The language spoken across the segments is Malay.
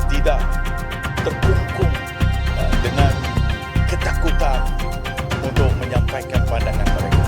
Tidak terkungkung dengan ketakutan untuk menyampaikan pandangan mereka.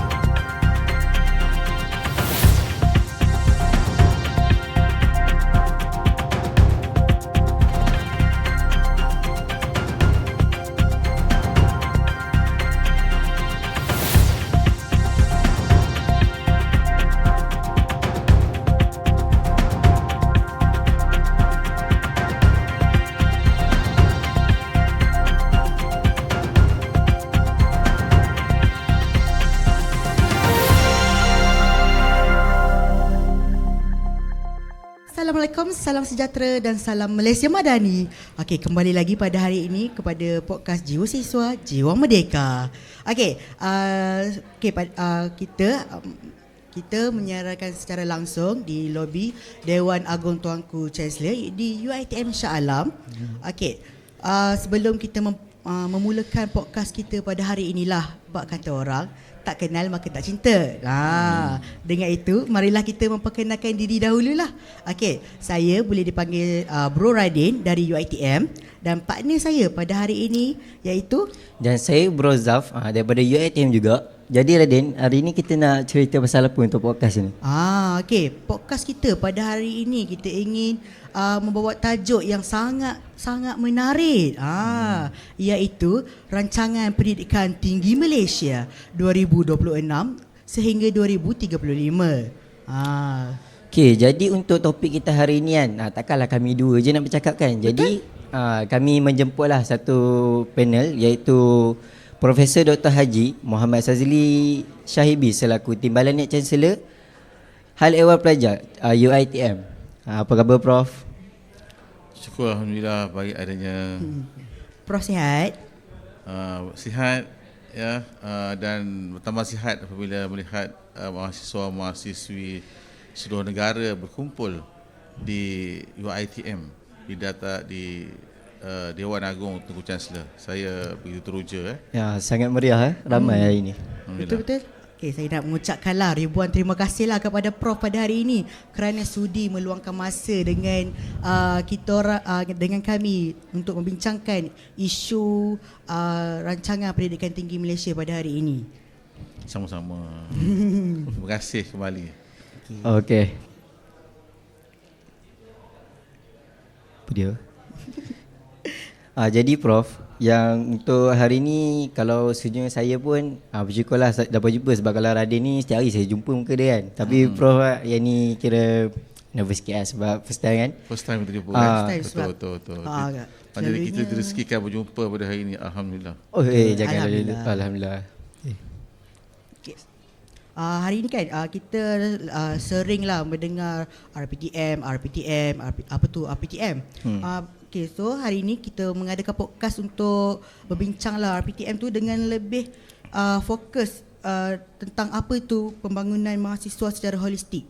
Assalamualaikum, salam sejahtera dan salam Malaysia Madani. Okey, kembali lagi pada hari ini kepada podcast Jiwa Siswa, Jiwa Merdeka. Okey, kita menyiarkan secara langsung di lobi Dewan Agung Tuanku Chancellor di UiTM Shah Alam. Okey, sebelum kita memulakan podcast kita pada hari inilah, bak kata orang, tak kenal maka tak cinta. Dengan itu, marilah kita memperkenalkan diri dahululah. Okey, saya boleh dipanggil Bro Radin dari UiTM dan partner saya pada hari ini iaitu, dan saya Bro Zaf daripada UiTM juga. Jadi Radin, hari ini kita nak cerita pasal apa untuk podcast ni? Okey, podcast kita pada hari ini kita ingin membawa tajuk yang sangat menarik, iaitu Rancangan Pendidikan Tinggi Malaysia 2026 sehingga 2035. Okey, jadi untuk topik kita hari ni kan, takkanlah kami dua je nak bercakap kan. Jadi kami menjemputlah satu panel iaitu Profesor Dr. Haji Muhammad Sazli Syahibi selaku Timbalan Net Chancellor Hal Ehwal Pelajar UiTM. Apa khabar Prof? Syukur Alhamdulillah, baik adanya. Prof sihat? Sihat ya, dan bertambah sihat apabila melihat mahasiswa-mahasiswi seluruh negara berkumpul di UiTM di Dewan Agung Tunku Chancellor. Saya begitu teruja. Ya, sangat meriah ramai hari ini. Betul-betul. Okay, saya nak mengucapkanlah ribuan terima kasihlah kepada Prof pada hari ini kerana sudi meluangkan masa dengan dengan kami untuk membincangkan isu rancangan pendidikan tinggi Malaysia pada hari ini. Sama-sama. Terima kasih kembali. Okey. Apa dia? Jadi Prof, yang untuk hari ni kalau sejujurnya saya pun bersyukurlah dapat jumpa, sebab kalau Radin ni setiap hari saya jumpa muka dia kan. Tapi Prof yang ni kira nervous sikit sebab first time kan. First time kita jumpa betul. Jadi kita direzekikan berjumpa pada hari ini, alhamdulillah. Jangan alhamdulillah. Hari ini kan kita seringlah mendengar RPTM, RPTM. Okay, so hari ini kita mengadakan podcast untuk berbincanglah RPTM tu dengan lebih fokus tentang apa itu pembangunan mahasiswa secara holistik.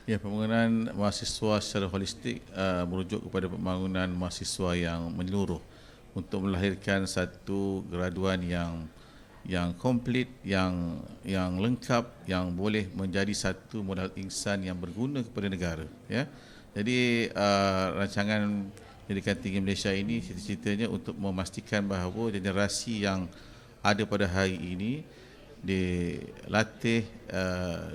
Ya, pembangunan mahasiswa secara holistik merujuk kepada pembangunan mahasiswa yang menyeluruh untuk melahirkan satu graduan yang komplit, yang lengkap, yang boleh menjadi satu modal insan yang berguna kepada negara. Ya, jadi rancangan pendidikan tinggi Malaysia ini cita-citanya untuk memastikan bahawa generasi yang ada pada hari ini dilatih,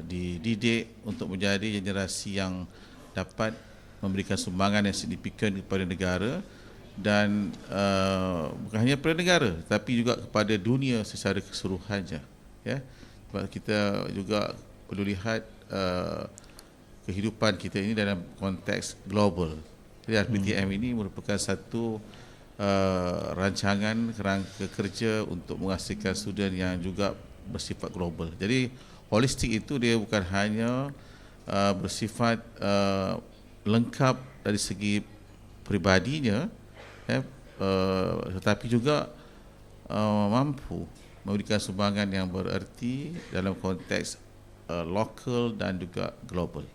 dididik untuk menjadi generasi yang dapat memberikan sumbangan yang signifikan kepada negara dan bukan hanya kepada negara tapi juga kepada dunia secara keseluruhannya. Ya, sebab kita juga perlu lihat kehidupan kita ini dalam konteks global. Jadi RPTM ini merupakan satu rancangan kerangka kerja untuk menghasilkan student yang juga bersifat global. Jadi holistik itu dia bukan hanya bersifat lengkap dari segi peribadinya, tetapi juga mampu memberikan sumbangan yang bererti dalam konteks lokal dan juga global.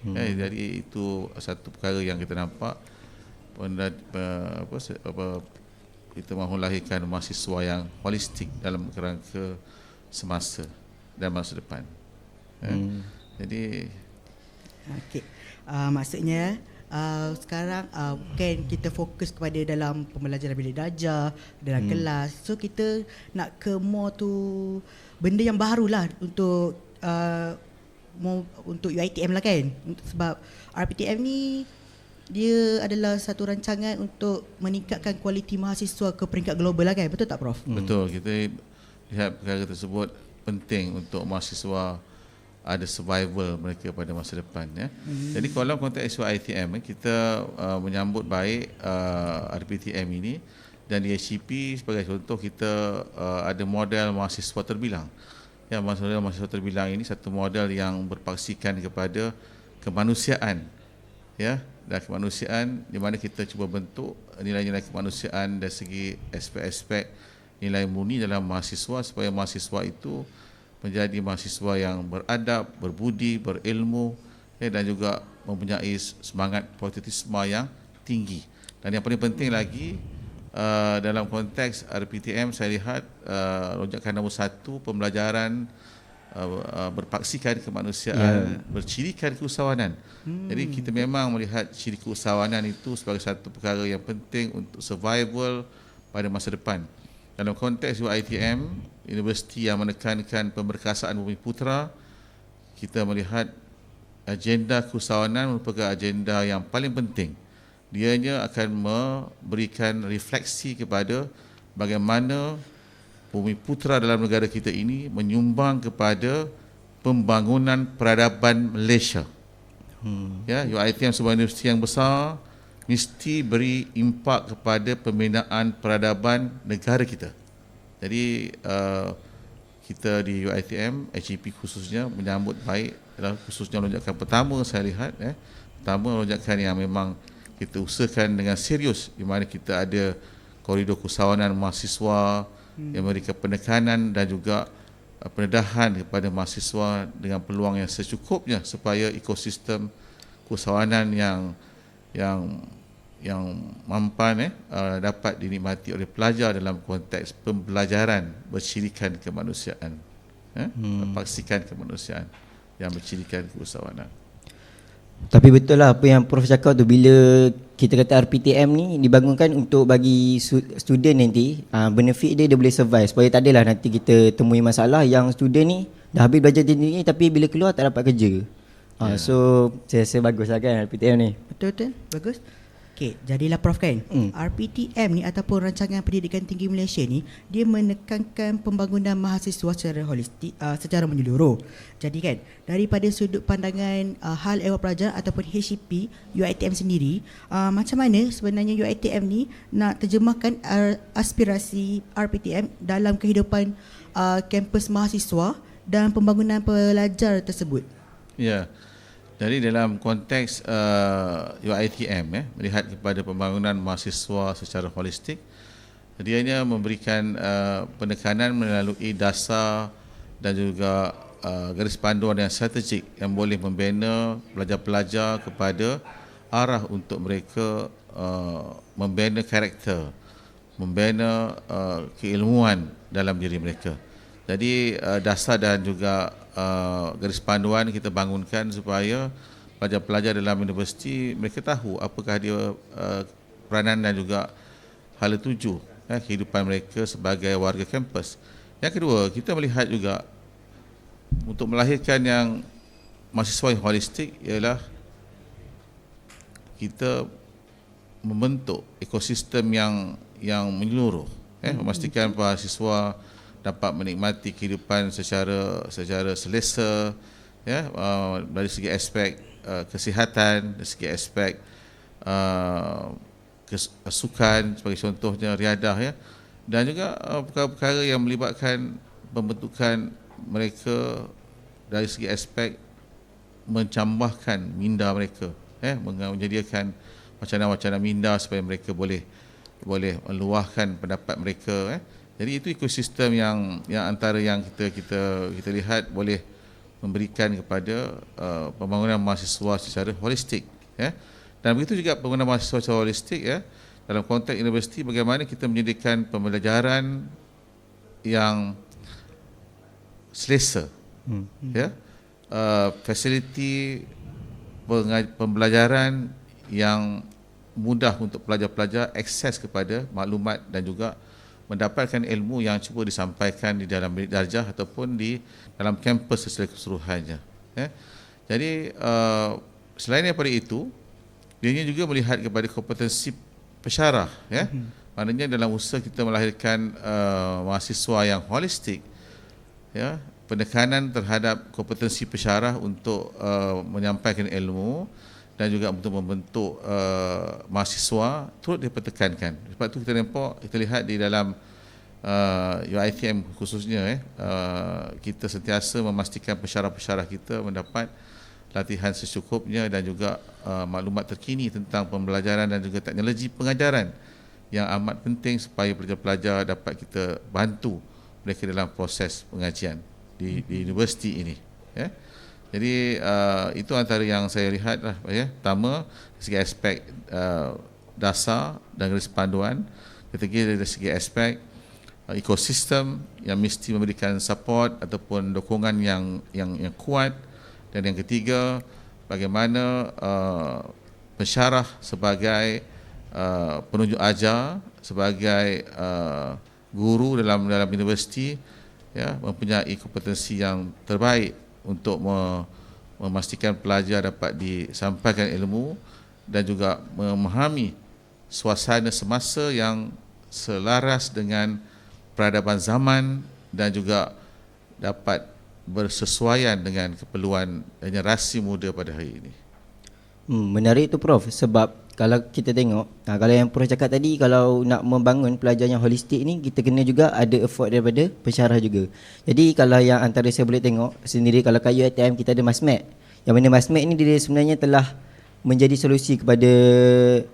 Jadi itu satu perkara yang kita nampak kita mahu lahirkan mahasiswa yang holistik dalam kerangka semasa dan masa depan. Jadi Okey. Maksudnya sekarang bukan kita fokus kepada dalam pembelajaran bilik darjah, dalam kelas. So kita nak ke more tu benda yang barulah untuk untuk UiTM lah kan. Sebab RPTM ni dia adalah satu rancangan untuk meningkatkan kualiti mahasiswa ke peringkat global lah kan. Betul tak Prof? betul, kita lihat perkara tersebut penting untuk mahasiswa ada survival mereka pada masa depan ya. Jadi kalau konteks UiTM kita menyambut baik RPTM ini, dan di HCP sebagai contoh kita ada model mahasiswa terbilang. Ya, mahasiswa terbilang ini satu model yang berpaksikan kepada kemanusiaan ya, dan kemanusiaan di mana kita cuba bentuk nilai-nilai kemanusiaan dari segi aspek-aspek nilai murni dalam mahasiswa supaya mahasiswa itu menjadi mahasiswa yang beradab, berbudi, berilmu dan juga mempunyai semangat patriotisme yang tinggi. Dan yang paling penting lagi dalam konteks RPTM saya lihat lonjakan nombor 1 pembelajaran berpaksikan kemanusiaan, bercirikan keusahawanan. Jadi kita memang melihat ciri keusahawanan itu sebagai satu perkara yang penting untuk survival pada masa depan. Dalam konteks UiTM, universiti yang menekankan pemberkasaan Bumiputera, kita melihat agenda keusahawanan merupakan agenda yang paling penting. Dianya akan memberikan refleksi kepada bagaimana Bumiputera dalam negara kita ini menyumbang kepada pembangunan peradaban Malaysia. Ya, UiTM sebagai universiti yang besar mesti beri impak kepada pembinaan peradaban negara kita. Jadi kita di UiTM, HEP khususnya menyambut baik dalam khususnya lonjakan pertama saya lihat pertama lonjakan yang memang kita usahakan dengan serius, di mana kita ada koridor keusahawanan mahasiswa yang memberikan penekanan dan juga pendedahan kepada mahasiswa dengan peluang yang secukupnya supaya ekosistem keusahawanan yang mampan dapat dinikmati oleh pelajar dalam konteks pembelajaran bercirikan kemanusiaan, paksikan kemanusiaan yang bercirikan keusahawanan. Tapi betul lah apa yang Prof cakap tu, bila kita kata RPTM ni dibangunkan untuk bagi student nanti benefit dia boleh survive, supaya tak adalah nanti kita temui masalah yang student ni dah habis belajar tinggi tapi bila keluar tak dapat kerja. So saya rasa bagus lah kan RPTM ni. Betul, bagus. Okey, jadilah Prof kan. RPTM ni ataupun Rancangan Pendidikan Tinggi Malaysia ni, dia menekankan pembangunan mahasiswa secara holistik, secara menyeluruh. Jadi kan, daripada sudut pandangan hal ehwal pelajar ataupun HCP UiTM sendiri, macam mana sebenarnya UiTM ni nak terjemahkan aspirasi RPTM dalam kehidupan kampus mahasiswa dan pembangunan pelajar tersebut? Ya. Jadi dalam konteks UiTM melihat kepada pembangunan mahasiswa secara holistik, dianya memberikan penekanan melalui dasar dan juga garis panduan yang strategik yang boleh membina pelajar-pelajar kepada arah untuk mereka membina karakter, membina keilmuan dalam diri mereka. Jadi dasar dan juga garis panduan kita bangunkan supaya pelajar-pelajar dalam universiti mereka tahu apakah dia peranan dan juga hala tuju kehidupan mereka sebagai warga kampus. Yang kedua, kita melihat juga untuk melahirkan yang mahasiswa yang holistik ialah kita membentuk ekosistem yang menyeluruh, memastikan mahasiswa dapat menikmati kehidupan secara selesa, dari segi aspek kesihatan, dari segi aspek sukan sebagai contohnya riadah ya, dan juga perkara-perkara yang melibatkan pembentukan mereka dari segi aspek mencambahkan minda mereka, menyediakan wacana-wacana minda supaya mereka boleh meluahkan pendapat mereka. Jadi itu ekosistem yang antara yang kita lihat boleh memberikan kepada pembangunan mahasiswa secara holistik. Dan begitu juga pembangunan mahasiswa secara holistik dalam konteks universiti, bagaimana kita menyediakan pembelajaran yang selesa, fasiliti pembelajaran yang mudah untuk pelajar-pelajar akses kepada maklumat dan juga mendapatkan ilmu yang cuba disampaikan di dalam bilik darjah ataupun di dalam kampus secara keseluruhannya. Jadi selain daripada itu, dia juga melihat kepada kompetensi pensyarah. Maknanya dalam usaha kita melahirkan mahasiswa yang holistik, penekanan terhadap kompetensi pensyarah untuk menyampaikan ilmu dan juga untuk membentuk mahasiswa turut dipertekankan. Sebab itu kita lihat di dalam UiTM khususnya, kita sentiasa memastikan pensyarah-pensyarah kita mendapat latihan secukupnya dan juga maklumat terkini tentang pembelajaran dan juga teknologi pengajaran yang amat penting supaya pelajar-pelajar dapat kita bantu mereka dalam proses pengajian di universiti ini. Jadi itu antara yang saya lihat lah, pertama dari segi aspek dasar dan garis panduan, ketiga dari segi aspek ekosistem yang mesti memberikan support ataupun dokongan yang kuat, dan yang ketiga bagaimana pensyarah sebagai penunjuk ajar, sebagai guru dalam universiti mempunyai kompetensi yang terbaik untuk memastikan pelajar dapat disampaikan ilmu dan juga memahami suasana semasa yang selaras dengan peradaban zaman dan juga dapat bersesuaian dengan keperluan generasi muda pada hari ini. Menarik tu Prof, sebab kalau kita tengok, kalau yang Prof cakap tadi, kalau nak membangun pelajar yang holistik ni, kita kena juga ada effort daripada pensyarah juga. Jadi kalau yang antara saya boleh tengok sendiri, kalau kat UiTM kita ada MASMED, yang mana MASMED ni dia sebenarnya telah menjadi solusi kepada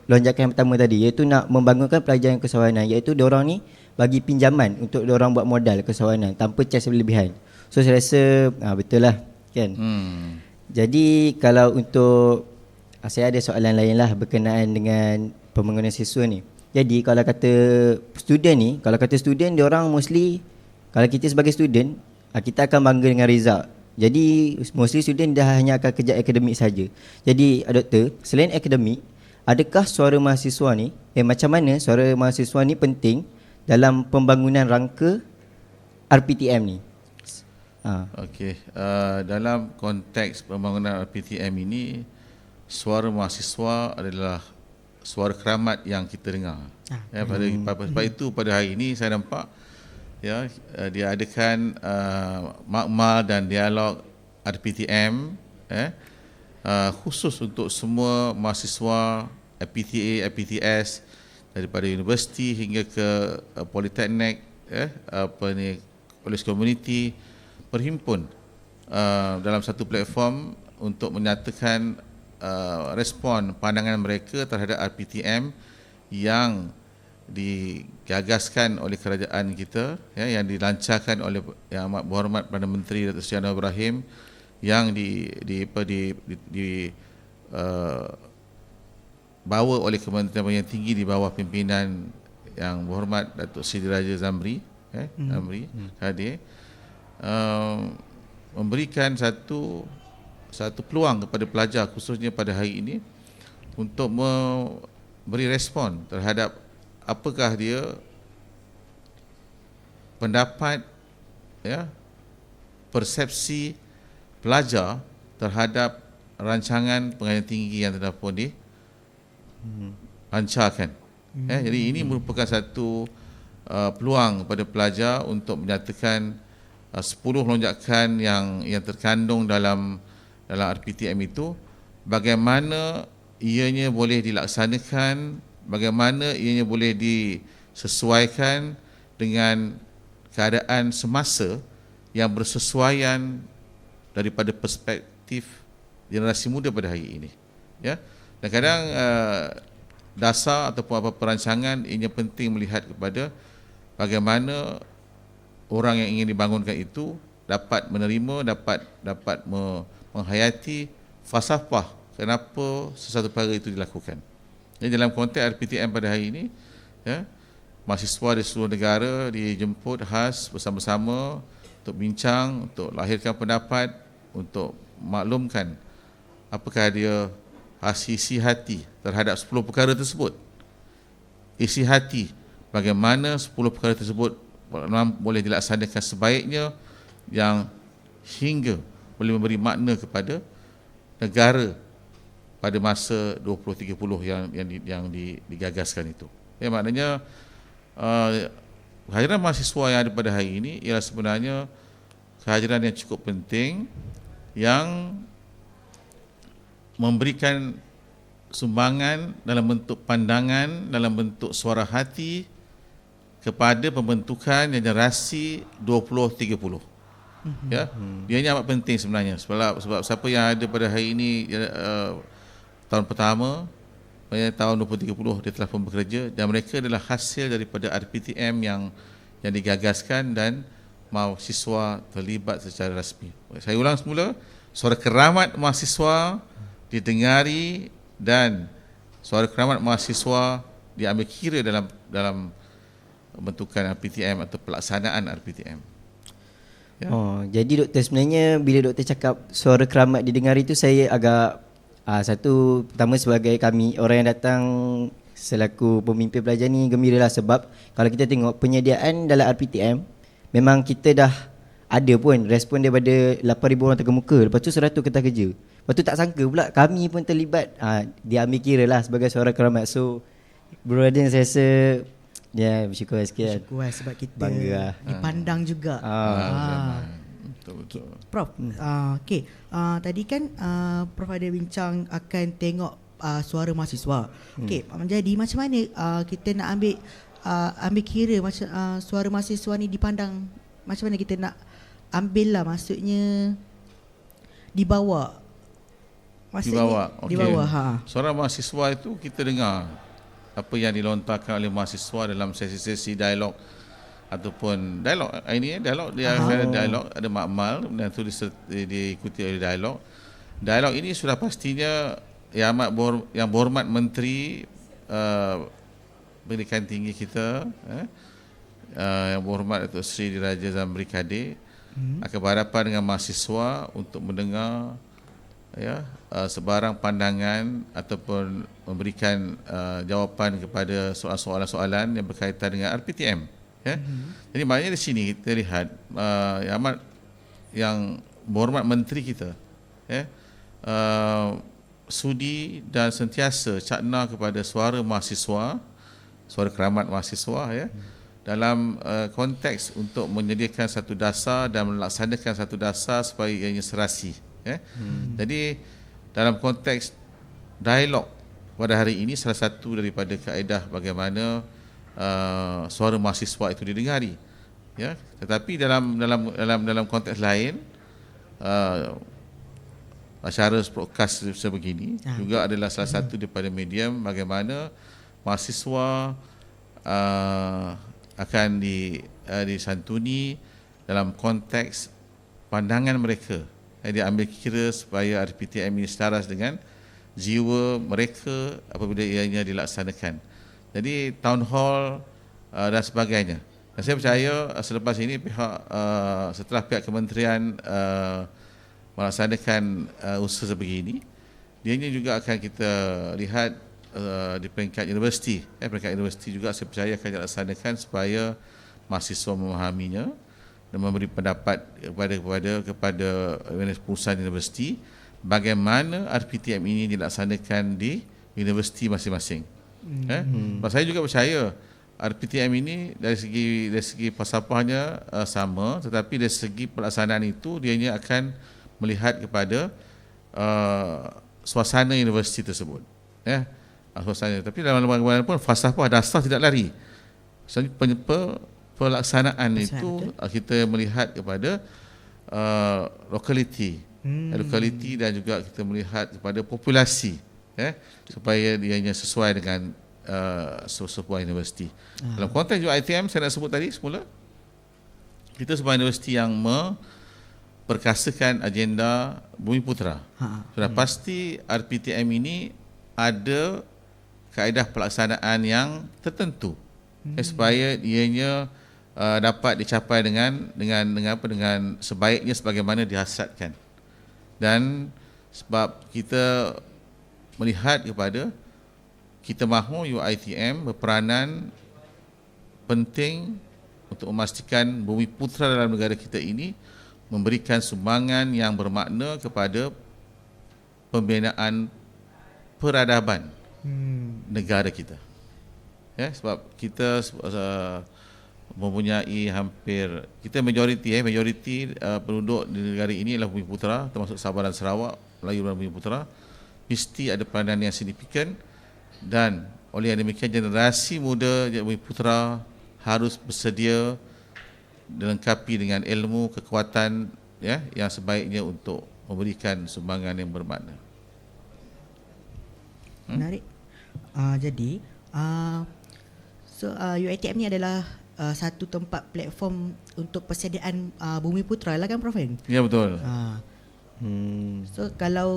lonjakan yang pertama tadi, iaitu nak membangunkan pelajar yang kesawanan, iaitu diorang ni bagi pinjaman untuk diorang buat modal kesawanan tanpa cas berlebihan. So saya rasa betul lah kan. Jadi kalau untuk saya ada soalan lain lah berkenaan dengan pembangunan siswa ni. Jadi kalau kata student diorang mostly, kalau kita sebagai student, kita akan bangga dengan result. Jadi mostly student dah hanya akan kejar akademik saja. Jadi doktor, selain akademik, adakah suara mahasiswa ni, macam mana suara mahasiswa ni penting dalam pembangunan rangka RPTM ni? Okey, dalam konteks pembangunan RPTM ini, suara mahasiswa adalah suara keramat yang kita dengar. Sebab itu pada hari ini saya nampak dia adakan makmal dan dialog RPTM khusus untuk semua mahasiswa IPTA, IPTS daripada universiti hingga ke politeknik, college community berhimpun dalam satu platform untuk menyatakan respon pandangan mereka terhadap RPTM yang digagaskan oleh kerajaan kita, yang dilancarkan oleh Yang Amat Berhormat Perdana Menteri Datuk Seri Anwar Ibrahim, yang bawa oleh Kementerian Pendidikan Tinggi di bawah pimpinan Yang Berhormat Datuk Seri Raja Zamri Kadir, memberikan satu peluang kepada pelajar khususnya pada hari ini untuk memberi respon terhadap apakah dia pendapat, persepsi pelajar terhadap rancangan pengajian tinggi yang telah pun dilancarkan. Jadi ini merupakan satu peluang kepada pelajar untuk menyatakan 10 lonjakan yang terkandung dalam RPTM itu bagaimana ianya boleh dilaksanakan, bagaimana ianya boleh disesuaikan dengan keadaan semasa yang bersesuaian daripada perspektif generasi muda pada hari ini. Ya. Dan kadang dasar ataupun apa perancangan ianya penting melihat kepada bagaimana orang yang ingin dibangunkan itu dapat menerima, dapat menghayati falsafah kenapa sesuatu perkara itu dilakukan. Jadi dalam konteks RPTM pada hari ini, ya, mahasiswa di seluruh negara dijemput khas bersama-sama untuk bincang, untuk lahirkan pendapat, untuk maklumkan apakah dia isi hati terhadap 10 perkara tersebut. Isi hati bagaimana 10 perkara tersebut boleh dilaksanakan sebaiknya yang hingga boleh memberi makna kepada negara pada masa 2030 yang digagaskan itu. Ya, maknanya kehadiran mahasiswa yang ada pada hari ini ialah sebenarnya kehadiran yang cukup penting yang memberikan sumbangan dalam bentuk pandangan, dalam bentuk suara hati kepada pembentukan generasi 2030. Ya, dia ini amat penting sebenarnya sebab siapa yang ada pada hari ini tahun pertama, tahun 2030 dia telah pun bekerja dan mereka adalah hasil daripada RPTM yang digagaskan dan mahasiswa terlibat secara rasmi. Saya ulang semula, suara keramat mahasiswa didengari dan suara keramat mahasiswa diambil kira dalam bentukan RPTM atau pelaksanaan RPTM. Ya. Jadi doktor, sebenarnya bila doktor cakap suara keramat didengar itu, saya agak satu, pertama sebagai kami orang yang datang selaku pemimpin pelajar ni gembiralah sebab kalau kita tengok penyediaan dalam RPTM memang kita dah ada pun respon daripada 8,000 orang terkemuka, lepas tu 100 kertas kerja. Lepas tu tak sangka pula kami pun terlibat. Dia ambil kira lah sebagai suara keramat. So Bro Radin, saya rasa ya, bersyukur sikit. Bersyukur sebab kita bangga lah. dipandang juga. Betul. Prof, okey. Tadi kan Prof ada bincang akan tengok suara mahasiswa. Okey, jadi macam mana kita nak ambil kira macam suara mahasiswa ni dipandang, macam mana kita nak ambil lah, maksudnya dibawa. Dibawa. Suara mahasiswa itu kita dengar apa yang dilontarkan oleh mahasiswa dalam sesi-sesi dialog ataupun dialog. Ini dialog, dia ada dialog, ada makmal dan itu diikuti oleh dialog. Dialog ini sudah pastinya yang berhormat Menteri Pendidikan Tinggi kita, yang berhormat Datuk Seri Diraja Zamri Kadir akan berhadapan dengan mahasiswa untuk mendengar sebarang pandangan ataupun memberikan jawapan kepada soalan-soalan yang berkaitan dengan RPTM. Ya. Jadi maknanya di sini kita lihat yang berhormat Menteri kita sudi dan sentiasa cakna kepada suara mahasiswa, suara keramat mahasiswa dalam konteks untuk menyediakan satu dasar dan melaksanakan satu dasar supaya ianya serasi. Jadi dalam konteks dialog pada hari ini, salah satu daripada kaedah bagaimana suara mahasiswa itu didengari. Tetapi dalam konteks lain, acara broadcast sebegini juga adalah salah satu daripada medium bagaimana mahasiswa akan disantuni dalam konteks pandangan mereka. Dia ambil kira supaya RPTM ini selaras dengan jiwa mereka apabila ianya dilaksanakan. Jadi town hall dan sebagainya. Dan saya percaya selepas ini setelah pihak kementerian melaksanakan usaha sebegini, dianya juga akan kita lihat di peringkat universiti. Peringkat universiti juga saya percaya akan dilaksanakan supaya mahasiswa memahaminya dan memberi pendapat kepada perusahaan universiti bagaimana RPTM ini dilaksanakan di universiti masing-masing. Saya juga percaya RPTM ini dari segi falsafahnya sama, tetapi dari segi pelaksanaan itu dianya akan melihat kepada suasana universiti tersebut. Suasana. Tapi dalam bagaimanapun falsafah dasar tidak lari. Pelaksanaan itu kita melihat kepada lokaliti, lokaliti dan juga kita melihat kepada populasi, supaya dianya sesuai dengan sebuah universiti. Dalam konteks UiTM saya nak sebut tadi semula, kita sebuah universiti yang perkasakan agenda Bumiputera. Sudah pasti RPTM ini ada kaedah pelaksanaan yang tertentu supaya ianya dapat dicapai dengan sebaiknya sebagaimana dihasratkan. Dan sebab kita melihat kepada kita mahu UiTM berperanan penting untuk memastikan Bumiputera dalam negara kita ini memberikan sumbangan yang bermakna kepada pembinaan peradaban negara kita. Sebab kita mempunyai hampir, kita majoriti penduduk di negara ini adalah Bumiputera, termasuk Sabah dan Sarawak, Melayu dan Bumiputera, mesti ada peranan yang signifikan. Dan oleh yang demikian, generasi muda Bumiputera harus bersedia dilengkapi dengan ilmu, kekuatan yang sebaiknya untuk memberikan sumbangan yang bermakna. Menarik. Jadi UiTM ni adalah satu tempat platform untuk persediaan Bumiputera lah kan Prof? Ya, betul. So kalau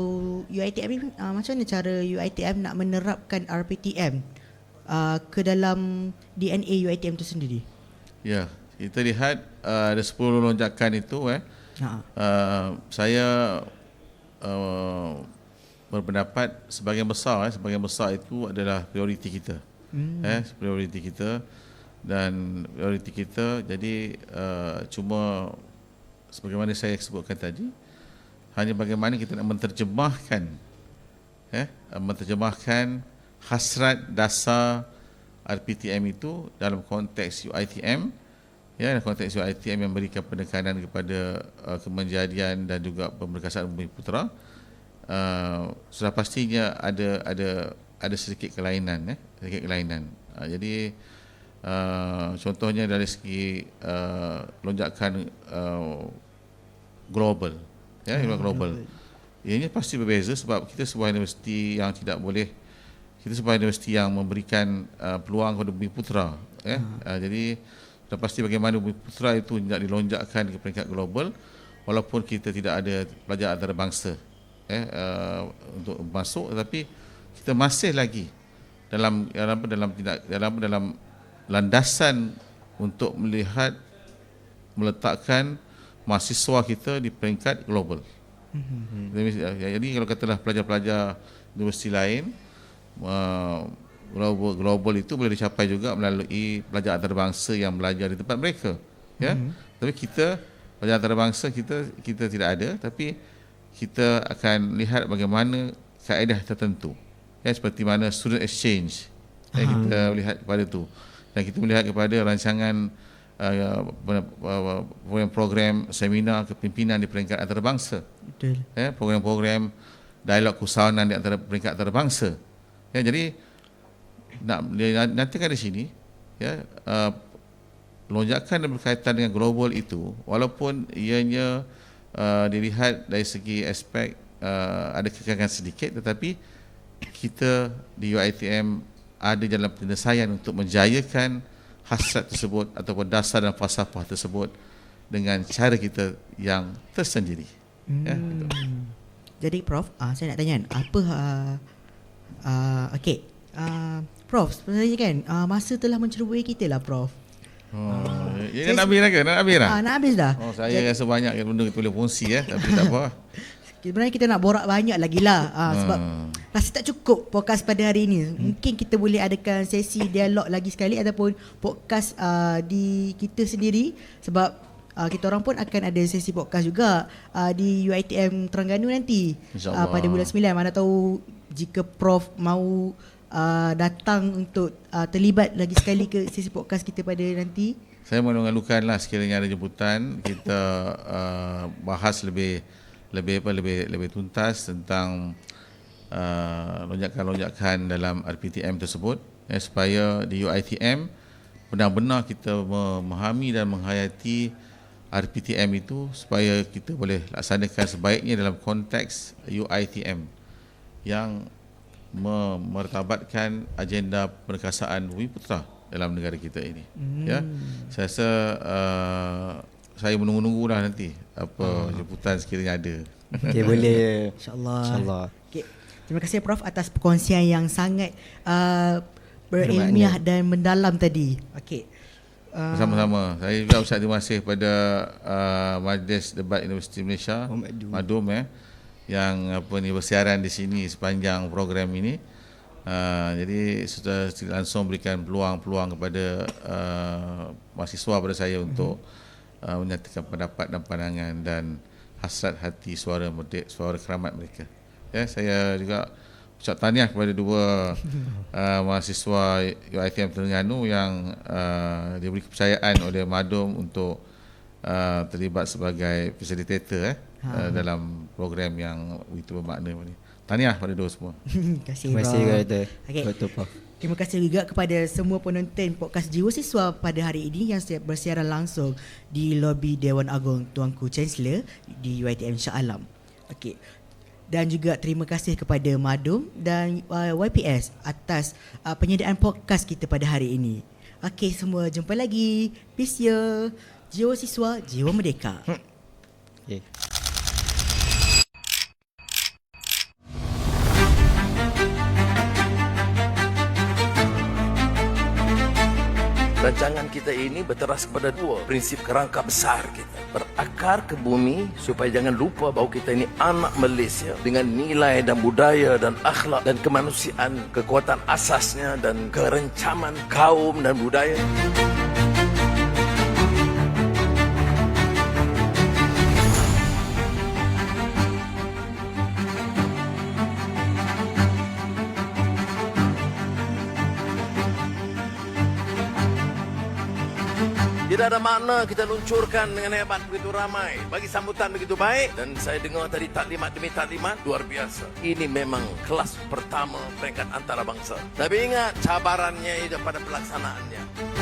UiTM ni macam mana cara UiTM nak menerapkan RPTM ke dalam DNA UiTM itu sendiri? Ya, kita lihat ada 10 lonjakan itu. Saya berpendapat sebahagian besar itu adalah prioriti kita. Prioriti kita dan prioriti kita. Jadi cuma sebagaimana saya sebutkan tadi, hanya bagaimana kita nak menerjemahkan hasrat dasar RPTM itu dalam konteks UiTM, dalam konteks UiTM yang memberikan penekanan kepada kemenjadian dan juga pemberkasaan Bumiputera. Sudah pastinya ada sedikit kelainan, jadi contohnya dari segi lonjakan global, global. Ianya pasti berbeza sebab kita sebuah universiti yang tidak boleh, kita sebuah universiti yang memberikan peluang kepada Bumiputera. Jadi sudah pasti bagaimana Bumiputera itu tidak dilonjakkan ke peringkat global walaupun kita tidak ada pelajar antarabangsa untuk masuk, tetapi kita masih lagi dalam landasan untuk meletakkan mahasiswa kita di peringkat global. Jadi kalau katalah pelajar-pelajar universiti lain, global itu boleh dicapai juga melalui pelajar antarabangsa yang belajar di tempat mereka. Tapi kita, pelajar antarabangsa kita tidak ada, tapi kita akan lihat bagaimana kaedah tertentu, seperti mana student exchange, kita lihat kepada itu, dan kita melihat kepada rancangan program seminar kepimpinan di peringkat antarabangsa. Betul. Program-program dialog keusahawanan di antara peringkat antarabangsa. Jadi nantikan di sini, lonjakan yang berkaitan dengan global itu, walaupun ianya dilihat dari segi aspek ada kekangan sedikit, tetapi kita di UiTM ada dalam penyelesaian untuk menjayakan hasrat tersebut ataupun dasar dan falsafah tersebut dengan cara kita yang tersendiri. Jadi Prof, saya nak tanya apa Prof, sebenarnya kan masa telah mencerubui kita lah Prof. Nak habis dah ke? Nak habis dah. Saya rasa banyak benda kita boleh kongsi, tapi tak apa. Sebenarnya kita nak borak banyak lagi lah, sebab rasa tak cukup podcast pada hari ini. Mungkin kita boleh adakan sesi dialog lagi sekali ataupun podcast di kita sendiri, sebab kita orang pun akan ada sesi podcast juga di UiTM Terengganu nanti pada bulan 9. Mana tahu jika Prof mahu datang untuk terlibat lagi sekali ke sesi podcast kita pada nanti. Saya mengalukanlah sekiranya ada jemputan, kita bahas lebih tuntas tentang lonjakan-lonjakan dalam RPTM tersebut, supaya di UiTM benar-benar kita memahami dan menghayati RPTM itu supaya kita boleh laksanakan sebaiknya dalam konteks UiTM yang memertabatkan agenda perkasaan Bumiputera dalam negara kita ini. Ya, saya rasa saya menunggu-nunggulah nanti apa jemputan sekiranya ada. Okey, boleh. InsyaAllah. InsyaAllah. Okay. Terima kasih Prof atas perkongsian yang sangat berilmiah dan mendalam tadi. Okey. Sama-sama. Saya juga ucap terima kasih kepada Majlis Debat Universiti Malaysia, Madum yang bersiaran di sini sepanjang program ini. Jadi sudah langsung berikan peluang-peluang kepada mahasiswa pada saya untuk menyatakan pendapat dan pandangan dan hasrat hati suara keramat mereka. Ya, saya juga ucap tahniah kepada dua mahasiswa UiTM Terengganu yang diberi kepercayaan oleh Madum untuk terlibat sebagai facilitator dalam program yang begitu bermakna ini. Tahniah kepada dua semua. Terima Terima kasih kepada Okey. Dr. Prof. Terima kasih juga kepada semua penonton podcast Jiwa Siswa pada hari ini yang bersiaran langsung di lobi Dewan Agung Tuanku Chancellor di UiTM Shah Alam. Okey. Dan juga terima kasih kepada Madum dan YPS atas penyediaan podcast kita pada hari ini. Okey, semua jumpa lagi. Peace ya. Jiwa Siswa, Jiwa Merdeka. Okay. Rancangan kita ini berteras kepada dua prinsip kerangka besar kita. Berakar ke bumi supaya jangan lupa bahawa kita ini anak Malaysia dengan nilai dan budaya dan akhlak dan kemanusiaan, kekuatan asasnya dan kerencaman kaum dan budaya. Tidak ada makna kita luncurkan dengan hebat begitu ramai, bagi sambutan begitu baik. Dan saya dengar tadi taklimat demi taklimat luar biasa. Ini memang kelas pertama peringkat antarabangsa. Tapi ingat cabarannya itu pada pelaksanaannya.